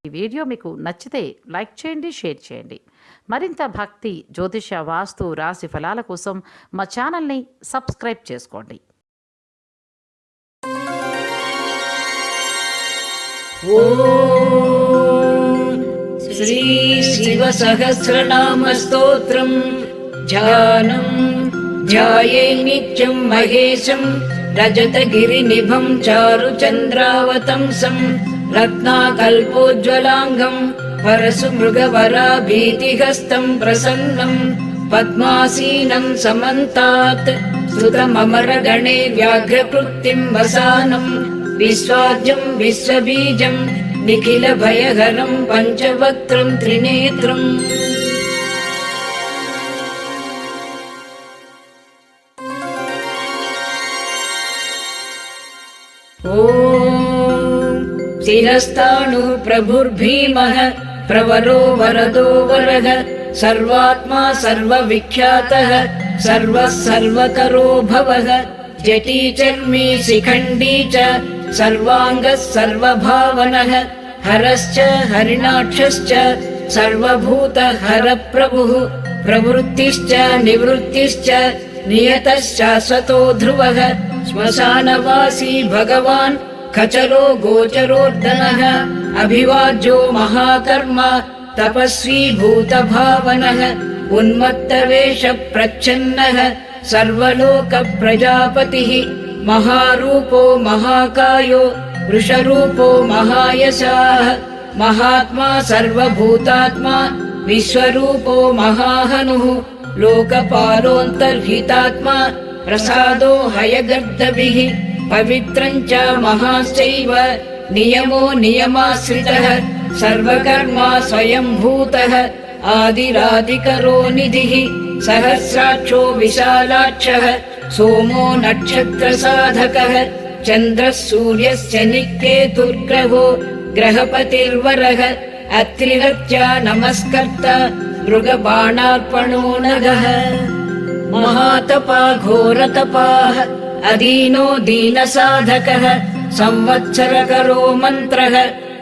ఈ వీడియో మీకు నచ్చితే లైక్ చేయండి, షేర్ చేయండి. మరింత భక్తి, జ్యోతిష, వాస్తు, రాశి ఫలాల కోసం మా ఛానల్ని సబ్స్క్రైబ్ చేసుకోండి. ఓం శ్రీ శివ సహస్రనామ స్తోత్రం ధ్యానం ధ్యాయే నిత్యం మహేశం రజతగిరినిభం చారుచంద్రావతంసం రత్నాకల్పోజ్వలాంగం పరశుమృగవరాభీతిహస్తం ప్రసన్నం పద్మాసీనం సమంతాత్ స్తుతమమరగణే వ్యాఘ్రకృత్తిం వసానం విశ్వాద్యం విశ్వబీజం నిఖిల భయహరం పంచవక్త్రం త్రినేత్రం. ఓం శిరస్థాణు ప్రభుర్భీమః ప్రవరో వరదో వరః సర్వాత్మా సర్వవిఖ్యాతః సర్వః సర్వకరో భవః జటీ చర్మీ శిఖండీ చ సర్వాంగః సర్వభావనః హరశ్చ హరిణాక్షశ్చ సర్వభూత హర ప్రభుః ప్రవృత్తిశ్చ నివృత్తిశ్చ నియతః శాశ్వతో ధ్రువః శ్మశానవాసీ భగవాన్ ఖచरो గోచరోర్ధనః అభివాజ్యో మహాకర్మ తపస్వీ భూతభావనః ఉన్మత్తవేష ప్రచ్ఛన్నః సర్వలోక ప్రజాపతిః మహారూపో మహాకాయో వృషరూపో మహాయశాః మహాత్మా సర్వభూతాత్మా విశ్వరూపో మహాహనుః లోకపాలోऽन्तर्हितात्मा ప్రసాదో హయగర్దభిః పవిత్రం చ మహాశ్చైవ నియమో నియమాశ్రితః సర్వకర్మా స్వయంభూతః ఆదిరాదికరో నిధిః సహస్రాక్షో విశాలాక్షః సోమో నక్షత్రసాధకః చంద్రః సూర్యశ్చ నికేతుర్గ్రహో గ్రహపతిర్వరః అత్రిరత్యా నమస్కర్త మృగబాణార్పణో నగః మహాతపా ఘోరతపాః అదీనో దీనసాధకః సంవత్సరకరో మంత్రః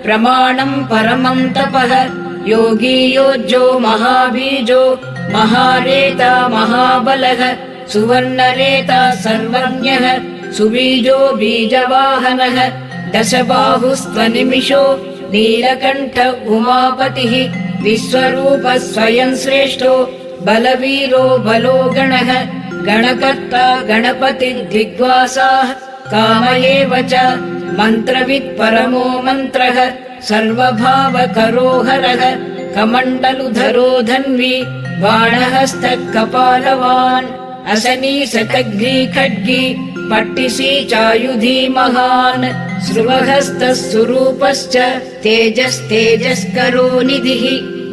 ప్రమాణం పరమం తపః యోగీ యోజ్జో మహాబీజో మహారేతా మహాబలః సువర్ణరేతా సర్వజ్ఞః సుబీజో బీజవాహనః దశబాహుస్త్వనిమిషో నీలకంఠ ఉమాపతిః విశ్వరూప స్వయం శ్రేష్టో బలవీరో బలో గణః గణకర్తా గణపతి దిగ్వాసాః కామయేవ చ మంత్రవిత్ పరమో మంత్రః సర్వభావకరో హరః కమండలుధరో ధన్వీ బాణహస్త కపాలవాన్ అసనీ శతఘ్నీ ఖడ్గీ పట్టిసీ చాయుధీ మహాన్ శృవహస్తః సురూపశ్చ తేజస్తేజస్కరో నిధిః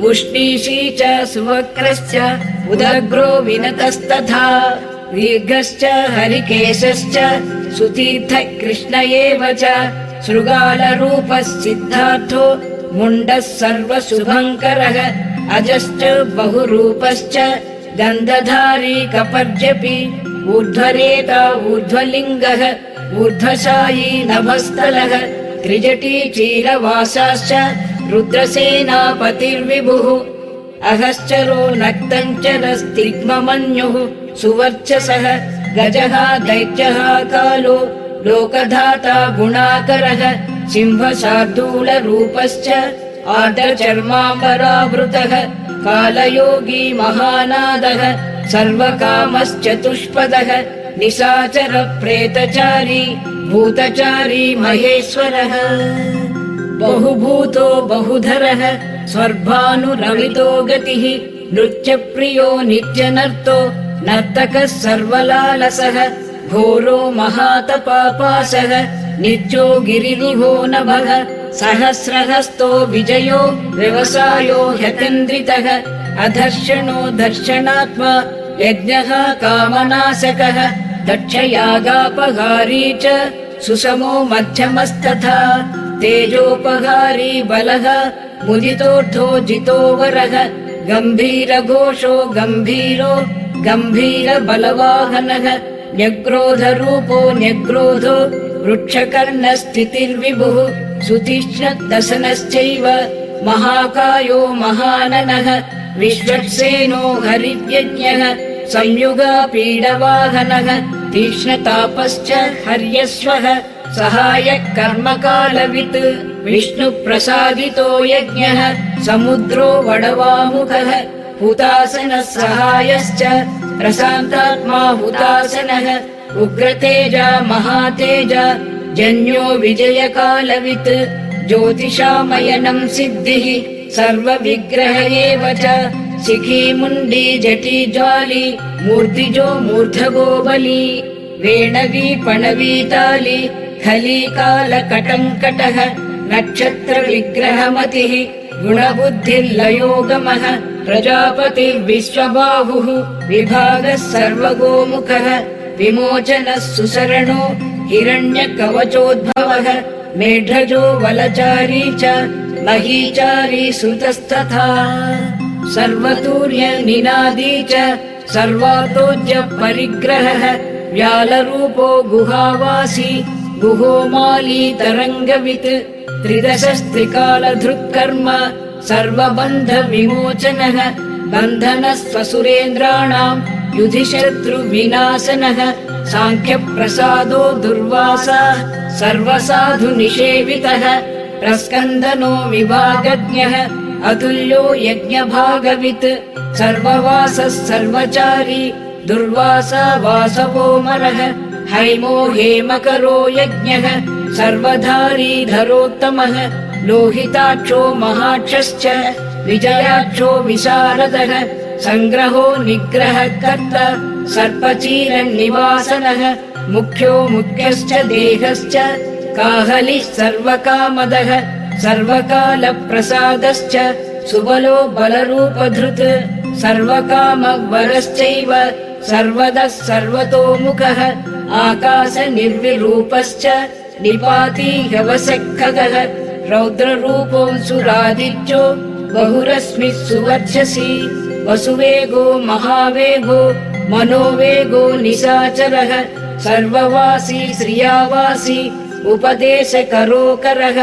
ఉష్ణీషీ చ సువక్రశ్చ ఉదగ్రో వినతస్తథా దీర్ఘశ్చ హరికేశశ్చ సుతీర్థ కృష్ణ ఏవ చ శృగాలరూపः సిద్ధార్థో ముండః సర్వశుభంకరః అజశ్చ బహురూపశ్చ గంధధారీ కపర్జపి ఊర్ధ్వరేతా ఊర్ధ్వలింగః ఊర్ధ్వశాయీ నభస్థలః త్రిజటీ చీరవాసాశ్చ రుద్రసేనాపతిర్విభుః అహశ్చరో నక్తంచరస్తిగ్మమన్యుః సువర్చసః గజః దైత్యః కాలో లోకధాతా గుణాకరః సింహశార్దూలరూపశ్చ ఆర్ద్రచర్మాంబరావృతః కాలయోగీ మహానాదః సర్వకామశ్చతుష్పదః నిశాచర ప్రేతచారీ భూతచారీ మహేశ్వరః బహుభూతో బహుధరః స్వర్భానురవితో గతిః నృత్యప్రియో నిత్యనర్తో నర్తకः సర్వలాలసః ఘోరో మహాతపాపాసః నిత్యో గిరినిభో నభః సహస్రహస్తో విజయో వ్యవసాయో హ్యతేంద్రితః అధర్షణో దర్శనాత్మా యజ్ఞః కామనాశకः దక్షయాగాపహారీ చ సుషమో మధ్యమస్తథా తేజోపహారీ బలః ముదితోర్థో జితో వరః గంభీరఘోషో గంభీరో గంభీర బలవాహనః న్యగ్రోధరూపో న్యగ్రోధో वृक्षकर्णस्थितिर्विभुः सुतीक्ष्णदशनश्चैव महाकायो महाननः विश्वक्सेनो हरिव्यज्ञः संयुगापीडवाहनः तीक्ष्णतापश्च हर्यश्वः सहायः कर्मकालवित् विष्णुप्रसादितो यज्ञः समुद्रो वडवामुखः हुतासनः सहायश्च प्रशान्तात्मा हुतासनः उग्रतेजा महातेजा जन्यो विजयकालवित् ज्योतिषामयनं सिद्धिः सर्वविग्रह एव च शिखी मुण्डी जटी ज्वाली मूर्तिजो मूर्धगोबली वेणवी पणवीताली खलीकालकटङ्कटः नक्षत्रविग्रहमतिः गुणबुद्धिर्लयोगमः प्रजापतिर्विश्वबाहुः विभागः सर्वगोमुखः विमोचनः सुसरणो हिरण्यकवचोद्भवः मेढ्रजो वलचारी च महीचारी सुतस्तथा सर्वतूर्यनिनादी च सर्वातोज्य परिग्रहः व्यालरूपो गुहावासी गुहोमाली तरङ्गवित् त्रिदशस्त्रिकालधृक्कर्म सर्वबन्धविमोचनः बन्धनः स्वसुरेन्द्राणाम् युधिशत्रुविनाशनः साङ्ख्यप्रसादो दुर्वासा सर्वसाधुनिषेवितः प्रस्कन्दनो विभागज्ञः अतुल्यो यज्ञभागवित् सर्ववासः सर्वचारी दुर्वासा वासवोमरः हैमो हेमकरो यज्ञः सर्वधारी धरोत्तमः लोहिताक्षो महाक्षश्च विजयाक्षो विशारदः सङ्ग्रहो निग्रहः कर्ता सर्पचीरनिवासनः मुख्यो मुख्यश्च देहश्च काहलिः सर्वकामदः सर्वकालप्रसादश्च सुबलो बलरूपधृत् सर्वकामवरश्चैव सर्वदः सर्वतोमुखः आकाशनिर्विरूपश्च निपाती ह्यवसक्खगः रौद्ररूपोऽंसुरादित्यो बहुरश्मिः सुवर्चसी वसुवेगो महावेगो मनोवेगो निशाचरः सर्ववासी श्रियावासी उपदेशकरोकरः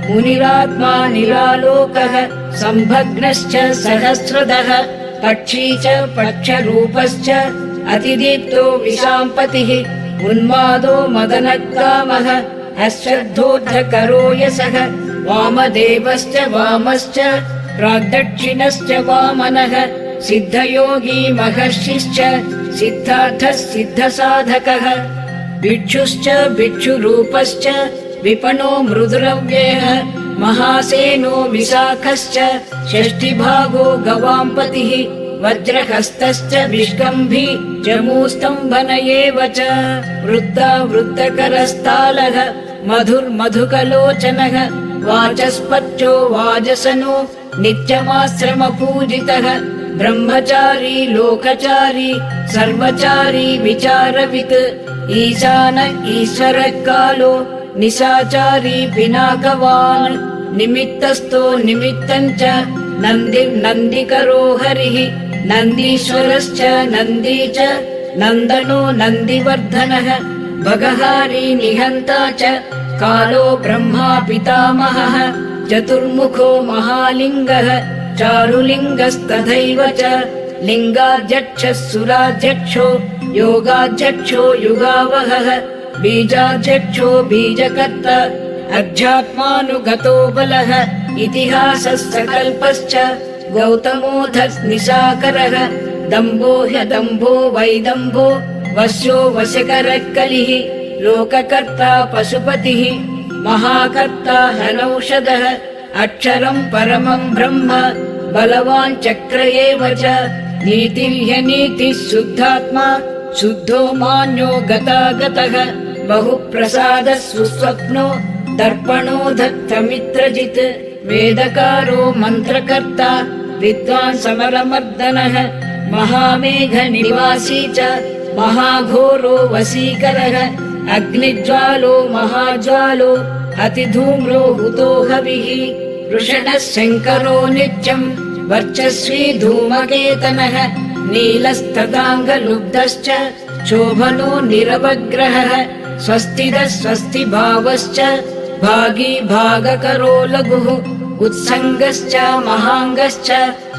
मुनिरात्मा निरालोकः सम्भग्नश्च सहस्रदः पक्षी च पक्षरूपश्च अतिदीप्तो विशाम्पतिः उन्मादो मदनकामः अश्रद्धोद्धकरो यशः वामदेवश्च वामश्च प्राग्दक्षिणश्च वामनः सिद्धयोगी महर्षिश्च सिद्धार्थः सिद्धसाधकः भिक्षुश्च भिक्षुरूपश्च विपणो मृदुरव्ययः महासेनो विशाखश्च षष्ठिभागो गवाम्पतिः वज्रहस्तश्च विष्कम्भी जमूस्तम्भन एव च वृत्तावृत्तकरस्तालः मधुर्मधुकलोचनः वाचस्पत्यो वाजसनो नित्यमाश्रमपूजितः ब्रह्मचारी लोकचारी सर्वचारी विचारवित् ईशान ईश्वरः कालो निशाचारी पिनाकवान् निमित्तस्थो निमित्तञ्च नन्दिर्नन्दिकरो हरिः नन्दीश्वरश्च नन्दी च नन्दनो नन्दिवर्धनः भगहारी निहन्ता च कालो ब्रह्मा पितामहः चतुर्मुखो महालिङ्गः चारुलिङ्गस्तथैव च लिङ्गाध्यक्षः सुराध्यक्षो योगाध्यक्षो युगावहः बीजाध्यक्षो बीजकर्ता अध्यात्मानुगतो बलः इतिहासः सकल्पश्च गौतमोऽधः निशाकरः दम्भो ह्यदम्भो वैदम्भो वश्यो वशकरः कलिः लोककर्ता पशुपतिः महाकर्ता हनौषधः अक्षरम् परमम् ब्रह्म बलवान् चक्र एव च नीतिर्ह्यनीतिः शुद्धात्मा शुद्धो मान्यो गतागतः बहुप्रसादः सुस्वप्नो दर्पणो दत्तमित्रजित् वेदकारो मन्त्रकर्ता विद्वान् समरमर्दनः महामेघनिवासी च महाघोरो वशीकरः अग्निज्वालो महाज्वालो अतिधूम्रो हुतो हविः वृषणः शङ्करो नित्यम् वर्चस्वी धूमकेतनः नीलस्तदाङ्गलुब्धश्च शोभनो निरवग्रहः स्वस्तिदः स्वस्ति भावश्च भागी भागकरो लघुः उत्सङ्गश्च महाङ्गश्च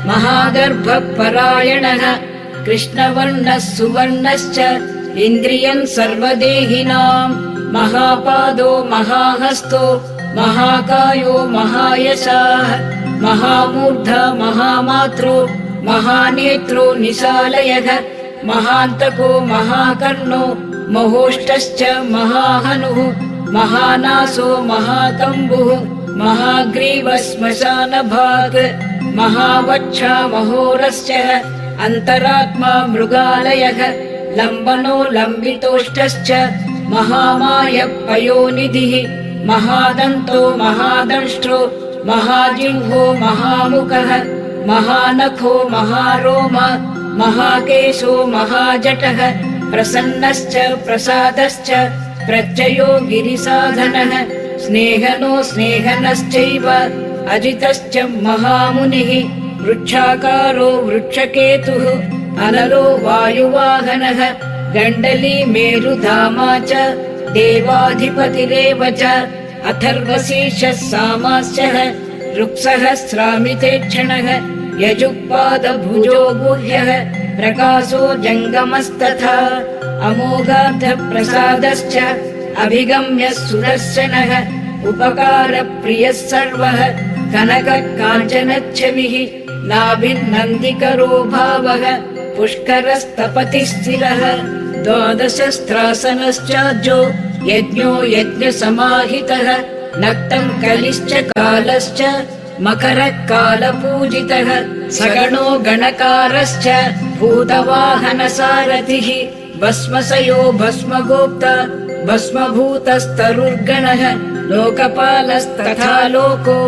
महागर्भपरायणः कृष्णवर्णः सुवर्णश्च इन्द्रियम् सर्वदेहिनाम् महापादो महाहस्तो महाकायो महायशाः महामूर्धा महामात्रो महानेत्रो निशालयः महान्तको महाकर्णो महोष्टश्च महाहनुः महानासो महाकम्बुः महाग्रीवः श्मशानभाग महावक्षा महोरश्च अन्तरात्मा मृगालयः लम्बनो लम्बितोष्टश्च महामायपयोनिधिः महादन्तो महादंष्ट्रो महाजिह्वो महामुखः महानखो महारोम महाकेशो महाजटः प्रसन्नश्च प्रसादश्च प्रत्ययो गिरिसाधनः स्नेहनो स्नेहनश्चैव अजितश्च महामुनिः वृक्षाकारो वृक्षकेतुः अनलो वायुवाहनः गण्डली मेरुधामा च देवाधिपतिरेव च अथर्वशीर्षः सामास्यः ऋक्सहस्रामितेक्षणः यजुःपादभुजो गुह्यः प्रकाशो जङ्गमस्तथा अमोघार्थप्रसादश्च अभिगम्यः सुदर्शनः उपकारप्रियः सर्वः कनककाञ्चनच्छविः नाभिर्नन्दिकरो भावः पुष्करस्तपतिः स्थिरः द्वादशस्त्रासनश्चार्जो यज्ञो यज्ञसमाहितः नक्तं कलिश्च कालश्च मकरः कालपूजितः सगणो गणकारश्च भूतवाहनसारथिः भस्मसयो भस्मगोप्ता भस्मभूतस्तरुर्गणः लोकपालस्तथा लोको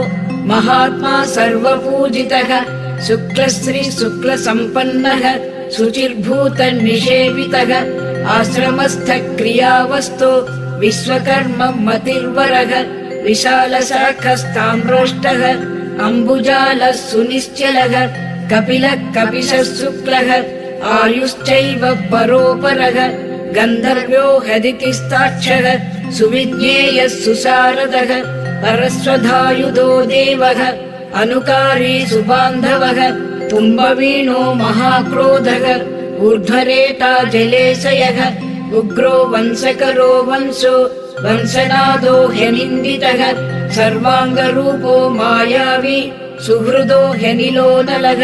महात्मा सर्वपूजितः शुक्लश्री शुक्लसम्पन्नः शुचिर्भूतनिषेवितः आश्रमस्थः क्रियावस्तो विश्वकर्म मतिर्वरः विशालशाखस्ताम्रोष्टः अम्बुजालः सुनिश्चलः कपिलः कपिशः शुक्लः आयुश्चैव परोपरः गन्धर्व्यो हदितिस्ताक्षः सुविज्ञेयः सुशारदः परस्वधायुधो देवः अनुकारी सुबान्धवः तुम्बवीणो महाक्रोधः ऊर्ध्वरेता जलेशयः उग्रो वंशकरो वंशो वंशनादो ह्यनिन्दितः सर्वाङ्गरूपो मायावी सुहृदो ह्यनिलोनलः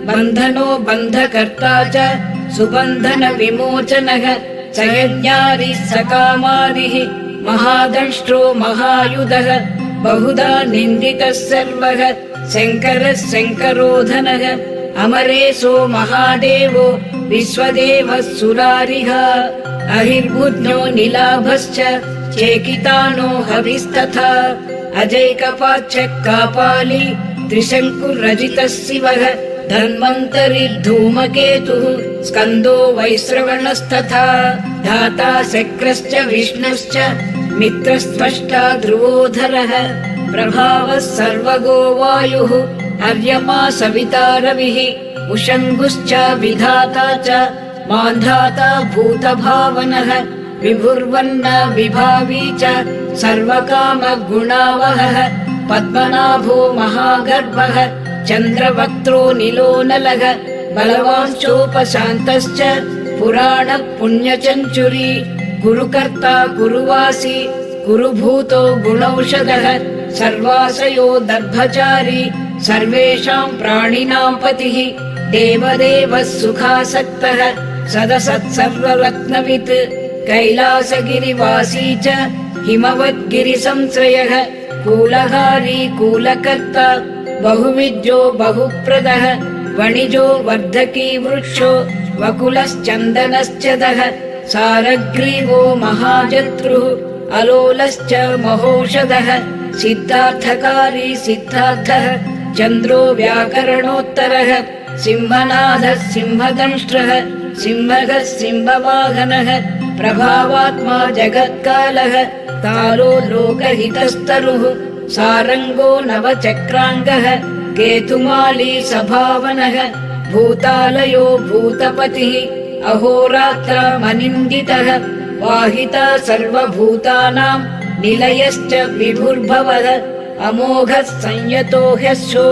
बन्धनो बन्धकर्ता च सुबन्धन विमोचनः सयज्ञारिः सकामादिः महादंष्ट्रो महायुधः बहुधा निन्दितः सर्वः शङ्करः शङ्करोधनः अमरेशो महादेवो विश्वदेवः सुरारिः अहिर्बुध्नो निलाभश्च चेकितानो हविस्तथा अजैकपाच्च कापाली त्रिशङ्कुरजितः शिवः धन्वन्तरिर्धूमकेतुः स्कन्दो वैश्रवणस्तथा धाता शक्रश्च विष्णुश्च मित्रस्त्वष्टा ध्रुवोधरः प्रभावः सर्वगो वायुः अर्यमा सविता रविः उषङ्गुश्च विधाता च मान्धाता भूतभावनः विभुर्वन्न विभावी च सर्वकामगुणावहः पद्मनाभो महागर्भः चन्द्रवक्त्रो निलोनलः बलवांश्चोपशान्तश्च पुराणः पुण्यचञ्चुरी गुरुकर्ता गुरुवासी गुरुभूतो गुणौषधः सर्वाशयो दर्भचारी सर्वेषां प्राणिनां पतिः देवदेवः सुखासक्तः सदसत्सर्वरत्नवित् कैलासगिरिवासी च हिमवद्गिरिसंश्रयः कूलहारी कूलकर्ता बहुविद्यो बहुप्रदः वणिजो वर्धकी वृक्षो वकुलश्चन्दनश्चदः सारग्रीवो महाजत्रुः अलोलश्च महोषधः सिद्धार्थकारी सिद्धार्थः चन्द्रो व्याकरणोत्तरः सिंहनाथः सिंहदंष्ट्रः सिंहः सिंहवाहनः प्रभावात्मा जगत्कालः तारो लोकहितस्तरुः सारङ्गो नवचक्राङ्गः केतुमाली सभावनः भूतालयो भूतपतिः अहोरात्रमनिन्दितः वाहिता सर्वभूतानां निलयश्च विभुर्भवः अमोघः संयतो ह्यस्यो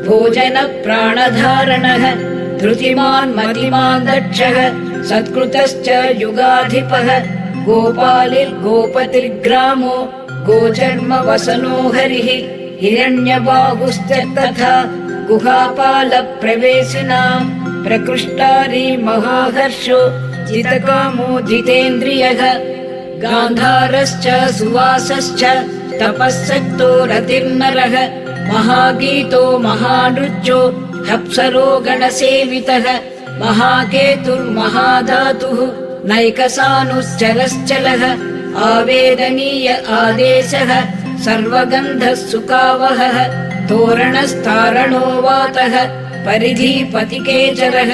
भोजन प्राणधारणः धृतिमान् मतिमान् दक्षः सत्कृतश्च युगाधिपः गोपालिर्गोपतिर्ग्रामो गोचर्म वसनो हरिः हिरण्यबाहुश्च तथा गुहापालप्रवेशिनां प्रकृष्टारी महाहर्षो जितकामो जितेन्द्रियः गान्धारश्च सुवासश्च तपःसक्तो रतिर्नरः महागीतो महानृत्यो अप्सरो गणसेवितः महाकेतुर्महाधातुः नैकसानुश्चरश्चलः आवेदनीय आदेशः सर्वगन्धः सुखावहः तोरणस्तारणो वातः परिधिपतिकेचरः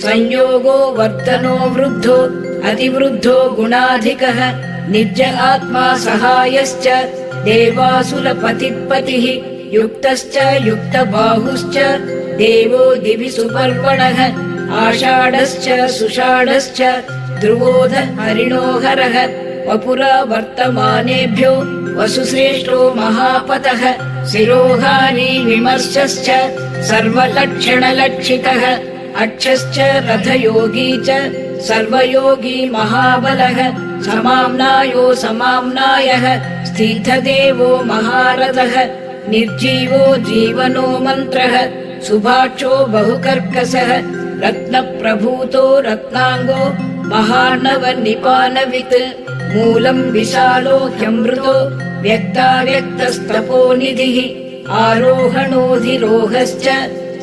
संयोगो वर्तनो वृद्धो अतिवृद्धो गुणाधिकः निज आत्मा सहायश्च देवासुरपतिपतिः युक्तश्च युक्तबाहुश्च देवो दिवि सुपर्वणः आषाढश्च सुषाढश्च ध्रुवोध हरिणोहरः वपुरा वर्तमानेभ्यो वसुश्रेष्ठो महापतः शिरोहारी विमर्शश्च सर्वलक्षणलक्षितः अक्षश्च रथयोगी च सर्वयोगी महाबलः समाम्नायो समाम्नायः स्थितदेवो महारथः निर्जीवो जीवनो मन्त्रः सुभाक्षो बहुकर्कशः रत्नप्रभूतो रत्नाङ्गो महार्णवनिपानवित् मूलं विशालो ह्यमृतो व्यक्ताव्यक्तस्तपोनिधिः आरोहणोऽधिरोहश्च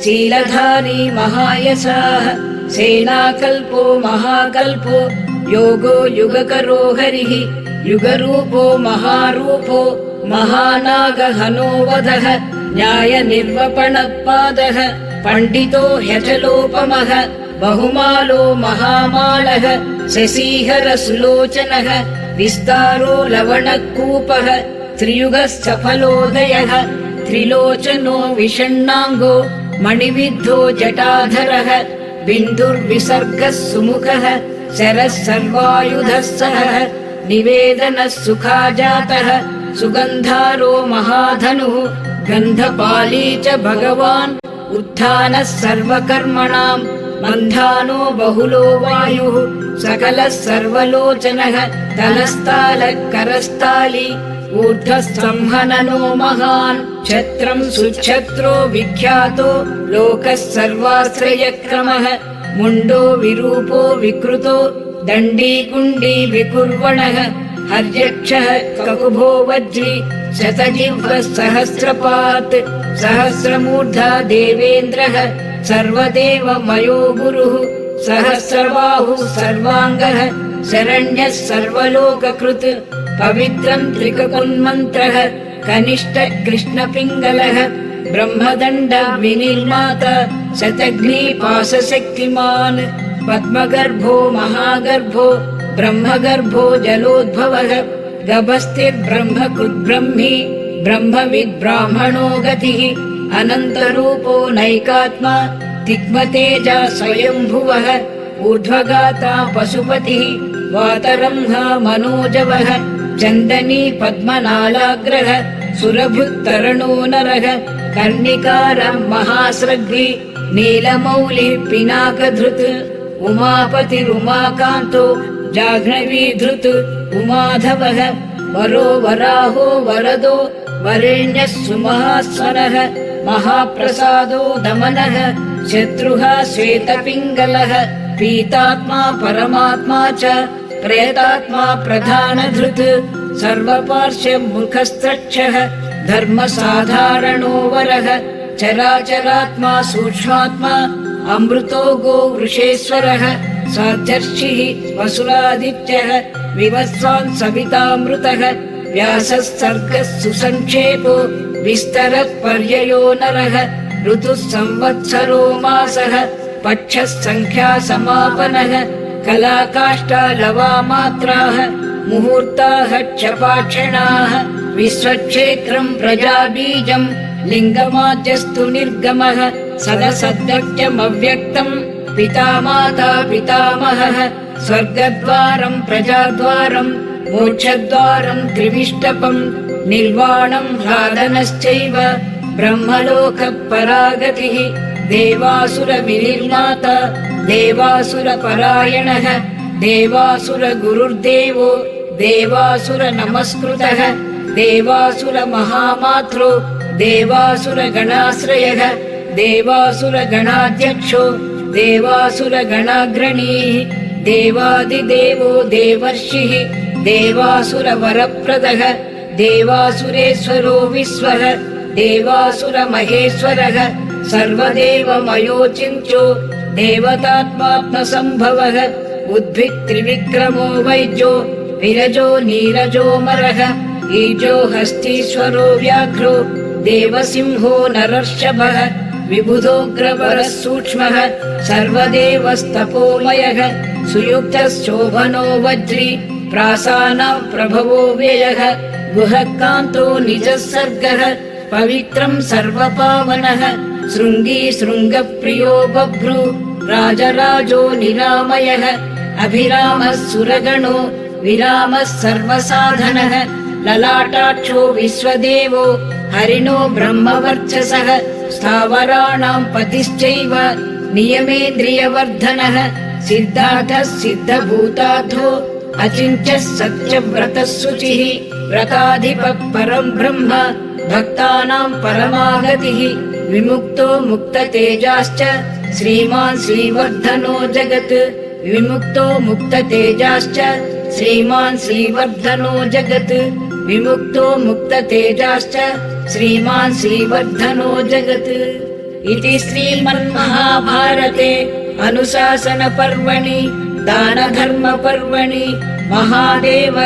शीलधारी महायशाः सेनाकल्पो महाकल्पो योगो युगकरो हरिः युगरूपो महारूपो महानागहनोवधः न्यायनिर्वपणपादः पण्डितो ह्यचलोपमः बहुमालो महामालः शशीहरसुलोचनः विस्तारो लवणकूपः त्रियुगः सफलोदयः त्रिलोचनो विषण्णाङ्गो मणिविद्धो जटाधरः बिन्दुर्विसर्गः सुमुखः शरः सर्वायुधः सहः निवेदनः सुखाजातः सुगन्धारो महाधनुः गन्धपाली च भगवान् उत्थानः सर्वकर्मणां मन्धानो बहुलो वायुः सकलः सर्वलोचनः तलस्तालः करस्ताली ऊर्ध्वः संहननो महान् छत्रं सुच्छत्रो विख्यातो लोकः सर्वाश्रयक्रमः मुण्डो विरूपो विकृतो दण्डी कुण्डी विकुर्वणः हर्यक्षः ककुभो वज्री शतजिह्वः सहस्रपात् सहस्रमूर्धा देवेन्द्रः सर्वदेवमयो गुरुः सहस्रबाहुः सर्वाङ्गः शरण्यः सर्वलोककृत् पवित्रं त्रिककुन्मन्त्रः कनिष्ठः कृष्णपिङ्गलः ब्रह्मदण्ड विनिर्माता शतघ्नीपाशशक्तिमान् पद्मगर्भो महागर्भो ब्रह्मगर्भो जलोद्भवः गभस्तिर्ब्रह्मकृद्ब्रह्मी ब्रह्मविद्ब्राह्मणो गतिः अनन्तरूपो नैकात्मा तिग्मतेजा स्वयंभुवः ऊर्ध्वगाता पशुपतिः वातरंहा मनोजवः चन्दनी पद्मनालाग्रः सुरभुत्तरणो नरः कर्णिकारं महास्रग्वी नीलमौलिः पिनाकधृत् उमापतिरुमाकान्तो जाह्नवीधृत् उमाधवः वरो वराहो वरदो वरेण्यः सुमहास्वरः महाप्रसादो दमनः शत्रुः श्वेतपिङ्गलः पीतात्मा परमात्मा च प्रेतात्मा प्रधानधृत् सर्वपार्श्वमुखस्त्रक्षः धर्मसाधारणो वरः चराचरात्मा सूक्ष्मात्मा अमृतो गो वृषेश्वरः साध्यर्षिः वसुरादित्यः विवस्वान् सवितामृतः व्यासः सर्गः सुसङ्क्षेपो विस्तरः पर्ययो नरः ऋतुः संवत्सरो मासः पक्षः संख्या समापनः कलाकाष्ठा लवामात्राः मुहूर्ताः क्षपाक्षणाः विश्वक्षेत्रं प्रजाबीजं लिङ्गमाद्यस्तु निर्गमः सदसद्यक्त्यमव्यक्तं पिता माता पितामहः स्वर्गद्वारं प्रजाद्वारं मोक्षद्वारं त्रिविष्टपं निर्वाणं ह्लादनश्चैव ब्रह्मलोकपरागतिः देवासुरविनिर्माता देवासुरपरायणः देवासुरगुरुर्देवो देवासुरनमस्कृतः देवासुरमहामात्रो देवासुरगणाश्रयः देवासुरगणाध्यक्षो देवासुरगणाग्रणीः देवादिदेवो देवर्षिः देवासुरवरप्रदः देवासुरेश्वरो विश्वः देवासुरमहेश्वरः सर्वदेवमयोचिन्त्यो देवतात्मात्मसम्भवः उद्भित्त्रिविक्रमो वैद्यो विरजो नीरजोऽमरः ईजो हस्तीश्वरो व्याघ्रो देवसिंहो नरर्षभः विबुधोऽग्रवरः सूक्ष्मः सर्वदेवस्तपोमयः सुयुक्तः शोभनो वज्री प्रासानां प्रभवो व्ययः गुहः कान्तो निजः सर्गः पवित्रं सर्वपावनः शृङ्गी शृङ्गप्रियो बभ्रू राजराजो निरामयः अभिरामः सुरगणो विरामः सर्वसाधनः ललाटाक्षो विश्वदेवो हरिणो ब्रह्मवर्चसः स्थावराणां पतिश्चैव नियमेन्द्रियवर्धनः सिद्धार्थः सिद्धभूतार्थो अचिन्त्यः सत्यव्रतः शुचिः व्रताधिपः परं ब्रह्म भक्तानां परमागतिः विमुक्तो मुक्ततेजाश्च श्रीमान् श्रीवर्धनो जगत् विमुक्तो मुक्ततेजाश्च श्रीमान् श्रीवर्धनो जगत् विमुक्तो मुक्ततेजाश्च श्रीमान् श्रीवर्धनो जगत् इति श्रीमन्महाभारते अनुशासनपर्वणि दानधर्मपर्वणि महादेव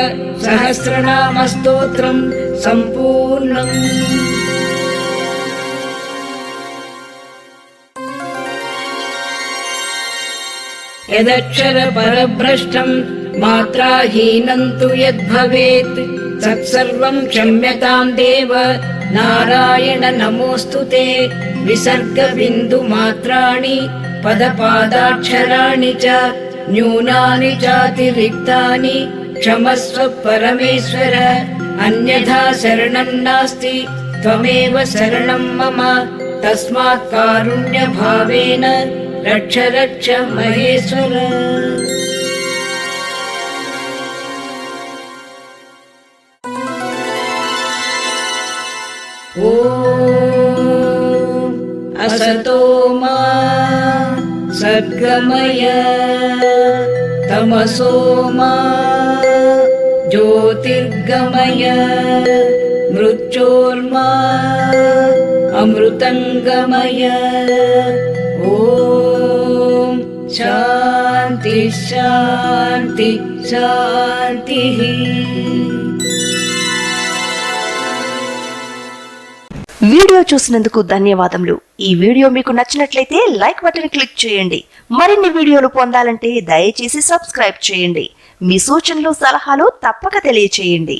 सहस्रनामस्तोत्रं सम्पूर्णम्। यदक्षरपरभ्रष्टं मात्राहीनं तु यद्भवेत् तत्सर्वं क्षम्यतां देव नारायण नमोऽस्तु ते। विसर्गबिन्दुमात्राणि पदपादाक्षराणि च न्यूनानि चातिरिक्तानि क्षमस्व परमेश्वर। अन्यथा शरणं नास्ति त्वमेव शरणं मम तस्मात् कारुण्यभावेन रक्ष रक्ष महेश्वर। ॐ असतो मा सद्गमय तमसो मा ज्योतिर्गमय मृत्योर्मा अमृतंगमय। ॐ शान्ति शान्ति शान्तिः। వీడియో చూసినందుకు ధన్యవాదములు। ఈ వీడియో మీకు నచ్చినట్లయితే లైక్ బటన్ క్లిక్ చేయండి। మరిన్ని వీడియోలు పొందాలంటే దయచేసి సబ్స్క్రైబ్ చేయండి। మీ సూచనలు సలహాలు తప్పక తెలియచేయండి।